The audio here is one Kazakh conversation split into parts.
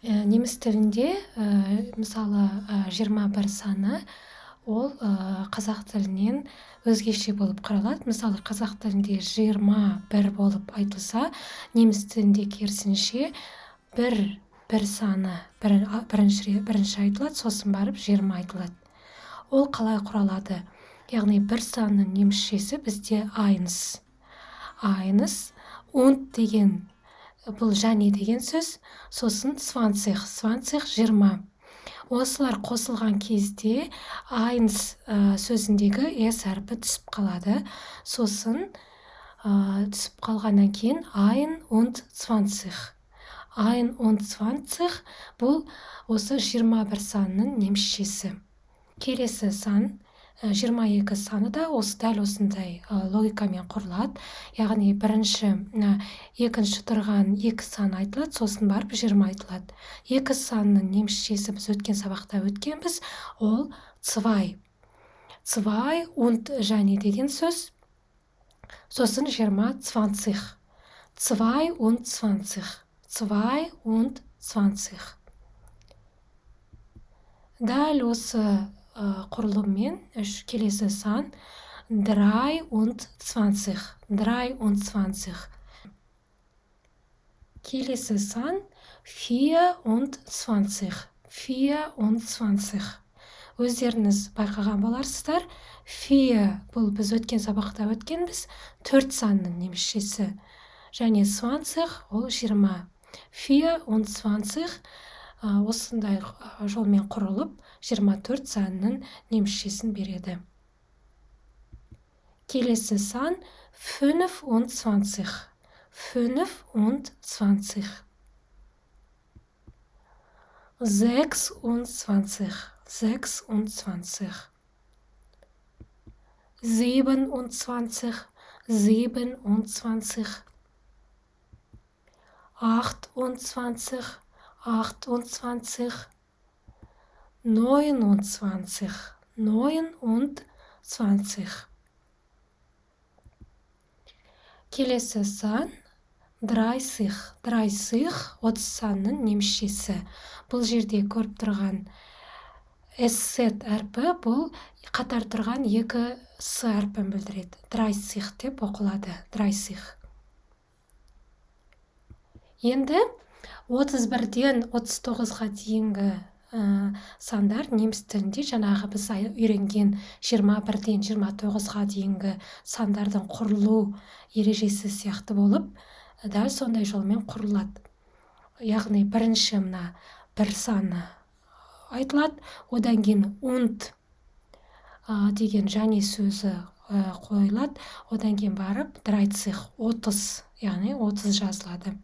Неміс тілінде мысалы 21 саны ол қазақ тілінен өзгеше болып қаралады. Мысалы қазақ тілінде 21 болып айтылса, неміс тілінде керісінше бір саны бірінші айтылады, сосын барып 20 айтылады. Ол қалай құралады? Яғни бір санның немісшесі бізде айнс. Айнс, унт деген бұл және деген сөз, сосын сванцих 20. Осылар қосылған кезде айнс сөзіндегі с әрпі түсіп қалады. Сосын түсіп қалғаннан кейін айн und 20. Айн und 20 бұл осы 21 санының немісшесі. Келесі сан 22 саны да дәл осындай логикамен құрылады. Яғни екінші тұрған 2 сан айтылады, сосын барып 20 айтылады. 2 санның немісшесі біз өткен сабақта өткенбіз, ол цвай. Цвай und және деген сөз, сосын 20 20. Цвай und 20. Цвай und 20. Дәл осы құрылыммен келесі сан 23. 23. Келесі сан 24. 24. Өздеріңіз байқаған боларсыздар, 4 бұл біз өткен сабақта өткенбіз, 4 санның немісшесі. Және 20 ол 20. 24 осындай жолмен құрылып 24 санның немісшесін береді. Келесі сан 25. 25. 26. 26. 27. 27. 28. 28. 29. 29. Келесі сан 30. 30 санның немісшесі. Бұл жерде көріп тұрған S-сет әрпі бұл қатар тұрған 2 с әрпін білдіреді. 30 деп оқылады. 30. Енді 31-ден 39-ға дейінгі сандар неміс тілінде жаңағы біз үйренген 21-ден 29-ға дейінгі сандардың құрылу ережесі сияқты болып, дәл сондай жолмен құрылады. Яғни бірінші бір саны айтылады, одан кейін und деген және сөзі қойылады, одан кейін барып 30, 30, яғни 30 жазылады.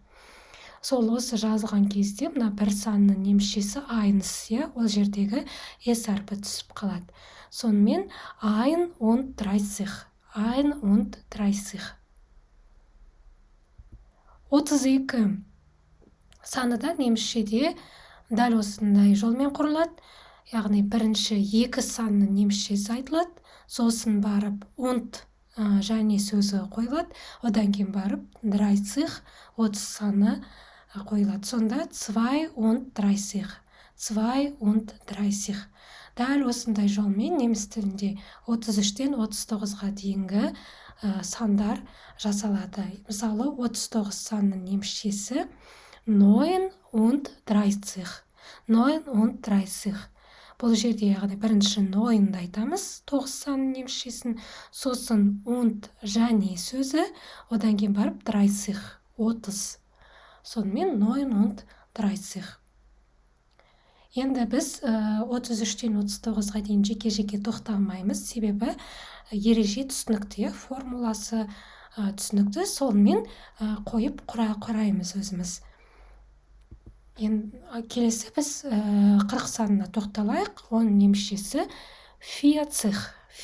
Сол осы жазылған кезде бір санның немісшесі айнс, ол жердегі с әрпі түсіп қалады. Сонымен айн und 30. Айн und 30. 32 саны да немісшеде дәл осындай жолмен құрылады. Яғни бірінші 2 санның немісшесі айтылады, сосын барып und және сөзі қойылады, одан кейін барып 30 саны қойылады. Сонда 2 und 30. 2 und 30. Дәл осындай жолмен неміс тілінде 33-тен 39-ға дейінгі сандар жасалады. Мысалы 39 санның немісшесі 9 und 30. 9 und 30. Бұл жерде яғни бірінші 9-ды айтамыз, 9 санның немісшесін, сосын und және сөзі, одан кейін барып 30. 30. Сонымен 9 und 30. Енді біз 33-тен 39-ға дейін жеке-жеке тоқталмаймыз, себебі ереже түсінікті, формуласы түсінікті, сонымен қойып құраймыз өзіміз. Келесі біз 40 санына тоқталайық, оның немісшесі 40.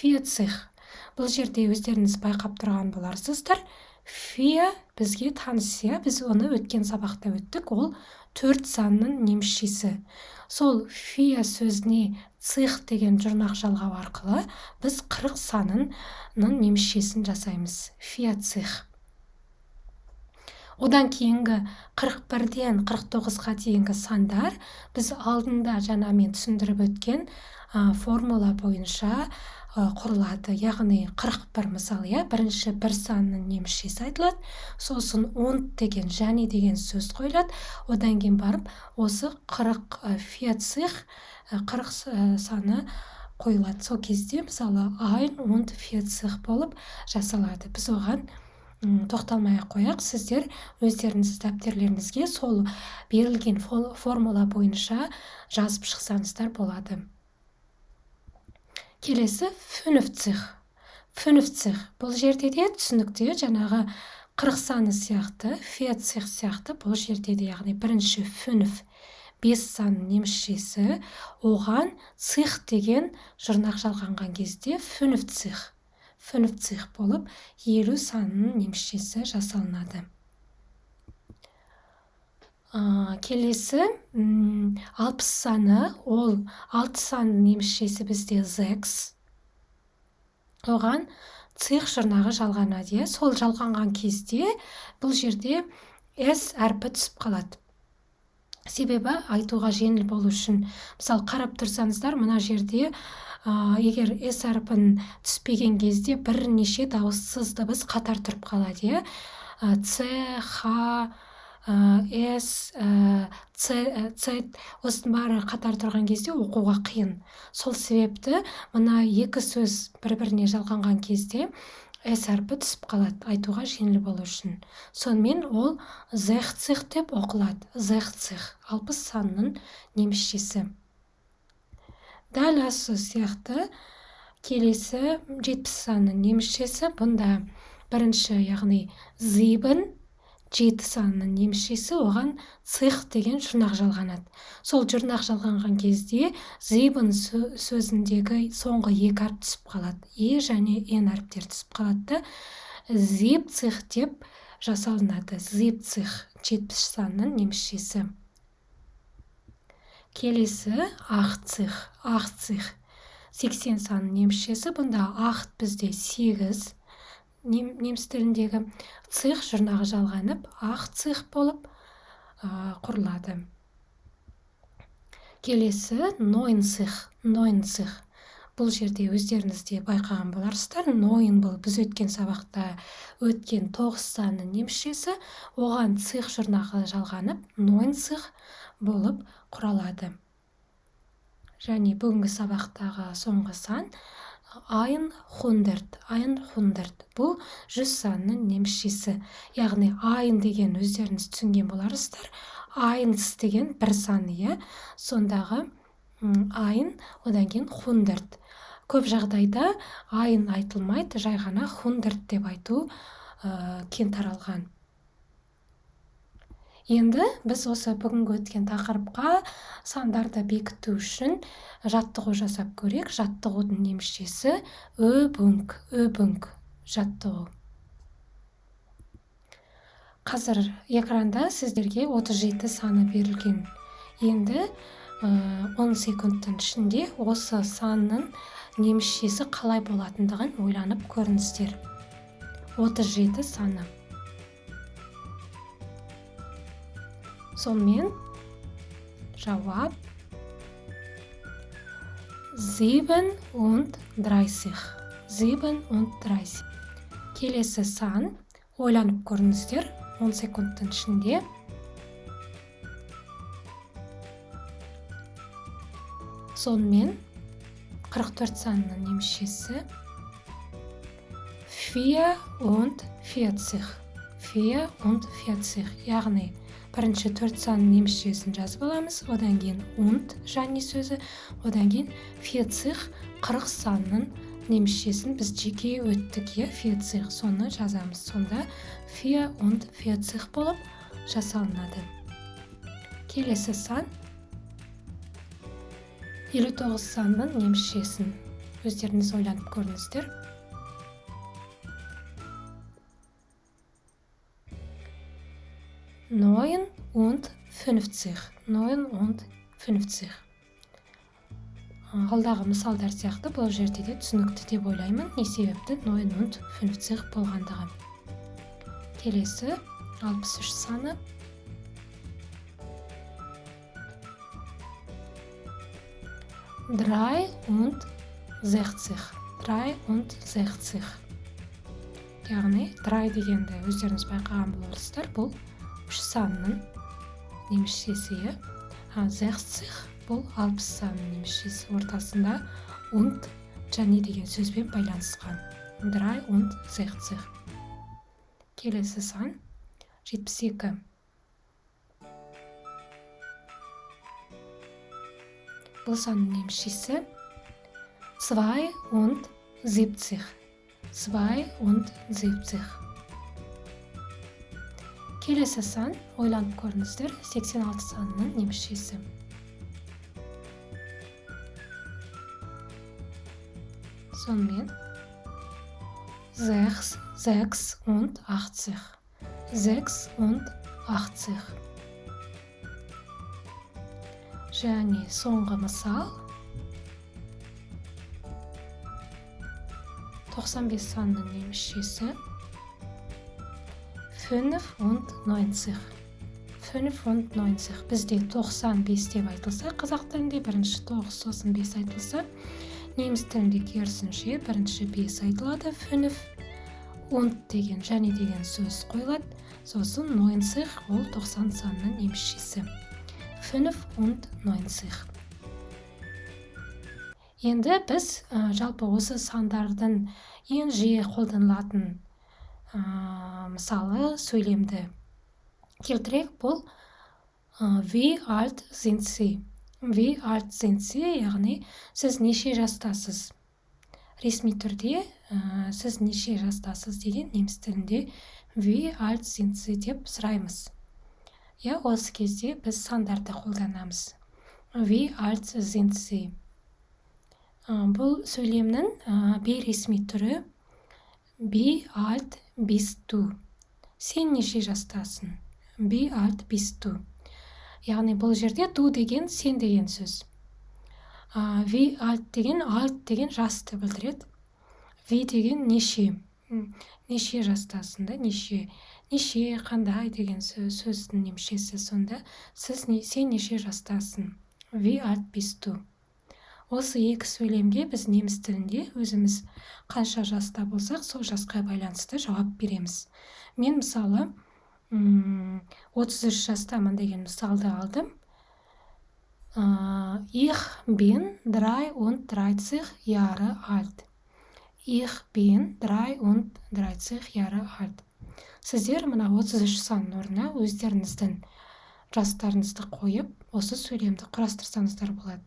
40. Бұл жерде өздеріңіз байқап тұрған боларсыздар. 4 бізге таныс, біз оны өткен сабақта өттік, ол 4 санның немісшесі. Сол 4 сөзіне цих деген жұрнақ жалғау арқылы біз 40 санының немісшесін жасаймыз. 40. Одан кейінгі 41-ден 49-ға дейінгі сандар біз алдында жаңа мен түсіндіріп өткен формула бойынша құрылады. Яғни 41 мысалы, бірінші бір санның немісшесі айтылады, сосын 10 деген және деген сөз қойылады. Одан кейін барып осы 40 саны қойылады. Сол кезде мысалы ein und 40 болып жасалады. Біз оған тоқталмай қояқ, сіздер өздеріңіз дәптерлеріңізге сол берілген формула бойынша жазып шықсаңыздар болады. Келесі 50. 50. Бұл жерде де түсінікті, жаңағы 40 саны сияқты, 40 сияқты бұл жерде де, яғни бірінші 5 санның немісшесі, оған цих деген жұрнақ жалғанған кезде 50 болып 50 санның немісшесі жасалынады. Келесі 60 саны, ол 6 санның немісшесі бізде 6. Оған цих жұрнағы жалғанады. Сол жалғанған кезде бұл жерде S әрпі түсіп қалады. Себебі айтуға жеңіл болу үшін, мысалы қарап тұрсаңыздар, мына жерде егер S әрпін түспеген кезде бірнеше дауыссыз дыбыс қатар тұрып қалады. Ц, Х, С, Ц, осының бәрі қатар тұрған кезде оқуға қиын. Сол себепті мына екі сөз бір-біріне жалғанған кезде S әрпі түсіп қалады, айтуға жеңіл болу үшін. Сонымен ол 60 деп оқылады. 60 санның немісшесі. Дәл осы сияқты келесі 70 санның немісшесі. Бұнда бірінші, яғни 7 санның немісшесі, оған цих деген жұрнақ жалғанады. Сол жұрнақ жалғанған кезде 7 сөзіндегі соңғы екі әріп түсіп қалады. және н әріптер түсіп қалады. 70 деп жасалынады. 70 санның немісшесі. Келесі 80. 80 санның немісшесі. Бұнда 8 бізде 8. Неміс тіліндегі цих жұрнағы жалғанып, цих болып құрылады. Келесі 90. Бұл жерде өздеріңізде байқаған боларсыздар. 9 бұл біз өткен сабақта өткен 9 санның немісшесі, оған цих жұрнағы жалғанып, 90 болып құралады. Және бүгінгі сабақтағы соңғы сан 100. Бұл 100 санның немісшесі. Яғни ein деген өздеріңіз түсінген боларсыздар. Eins деген бір саны, сондағы ein, одан кейін 100. Көп жағдайда ein айтылмайды, жай ғана 100 деп айту кең таралған. Енді біз осы бүгінгі өткен тақырыпқа сандарды бекіту үшін жаттығу жасап көрейік. Жаттығудың немісшесі Übung жаттығу. Қазір экранда сіздерге 37 саны берілген. Енді 10 секундтың ішінде осы санның немісшесі қалай болатындығын ойланып көріңіздер. 37 саны. Сонымен жауап 37. Келесі сан, ойланып көріңіздер 10 секундтың ішінде. Сонымен 44 санның немісшесі 44. Яғни бірінші 4 санның немісшесін жазып аламыз, одан кейін und және сөзі, одан кейін 40 санның немісшесін біз жеке өттік, 40, соны жазамыз. Сонда 44 болып жасалынады. Келесі сан 59 санның немісшесін өздеріңіз ойланып көріңіздер. 59. Алдағы мысалдар сияқты бұл жерде де түсінікті деп ойлаймын. Не себепті 59 болғандығы. Келесі 63 sаны. Drei und 60. 63. Яғни 3 дегенді өздеріңіз байқаған боларсыздар. Бұл 3 санның немісшесі. 60 бұл 60 санның немісшесі. Ортасында und және деген сөзбен байланысқан. 3 und 60. Келесі сан 72. Бұл санның немісшесі 72. 72. Келесі сан, ойланып көріңіздер, 86 санының немісшесі. Сонымен 86. 86. Және соңғы мысал 95 санның немісшесі 95. 95. Бізде 95 деп айтылса, қазақ тілінде бірінші 9 сосын 5 айтылса, неміс тілінде керісінше бірінші 5 айтылады. 5 und деген және деген сөз қойылады. Сосын 90 ол 90 санның немісшесі. 95. Енді біз жалпы осы сандардың ең жиі қолданылатын мысалы сөйлемді келтірейік. Бұл wie alt sind Sie? Wie alt sind Sie? Яғни сіз неше жастасыз? Ресми түрде сіз неше жастасыз деген неміс тілінде wie alt sind Sie деп сұраймыз. Осы кезде біз сандарды қолданамыз. Wie alt sind Sie? Бұл сөйлемнің бейресми түрі wie alt bist du? Сен неше жастасың? Wie alt bist du? Яғни бұл жерде du деген сен деген сөз. Wie alt деген жасты білдіреді. Wie деген неше. Неше жастасың да, неше, қандай деген сөздің немісшесі. Сонда сен неше жастасың? Wie alt bist du? Осы екі сөйлемге біз неміс тілінде өзіміз қанша жаста болсақ, сол жасқа байланысты жауап береміз. Мен мысалы 33 жастамын деген мысалды алдым. Ich bin 33 Jahre alt. Ich bin 33 Jahre alt. Сіздер мына 33 санның орнына өздеріңіздің жастарыңызды қойып, осы сөйлемді құрастырсаңыздар болады.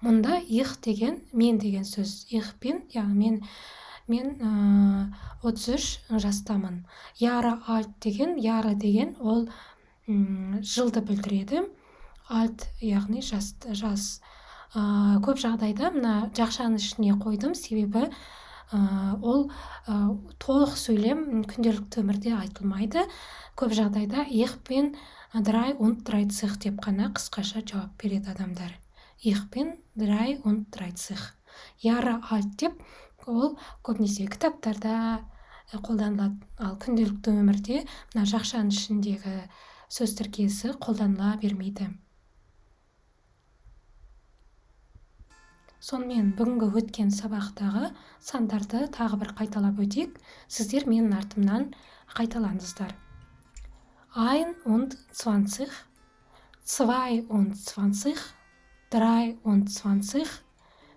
Мұнда их деген мен деген сөз. Ich bin, мен 33 жастамын. Яра alt деген, ол жылды білдіреді. Alt яғни жас. Көп жағдайда мына жақшаның ішіне қойдым, себебі ол толық сөйлем күнделікті өмірде айтылмайды. Көп жағдайда ich bin 33 деп қана қысқаша жауап береді адамдар. Ich bin 33. Яра alt деп ол көбінесе кітаптарда қолданылады. Ал күнделікті өмірде мына жақшаның ішіндегі сөз тіркесі қолданыла бермейді. Сонымен бүгінгі өткен сабақтағы сандарды тағы бір қайталап өтейік. Сіздер менің артымнан қайталаңыздар. 21, 22, 23,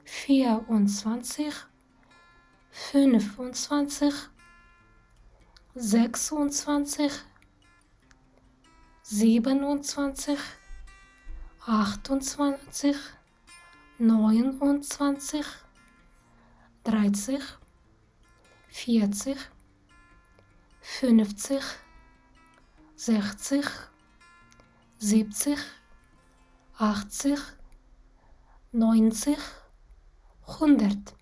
24, 26, 27, 28, 29, 30, 40, 50, 60, 70, 80, 90, 100.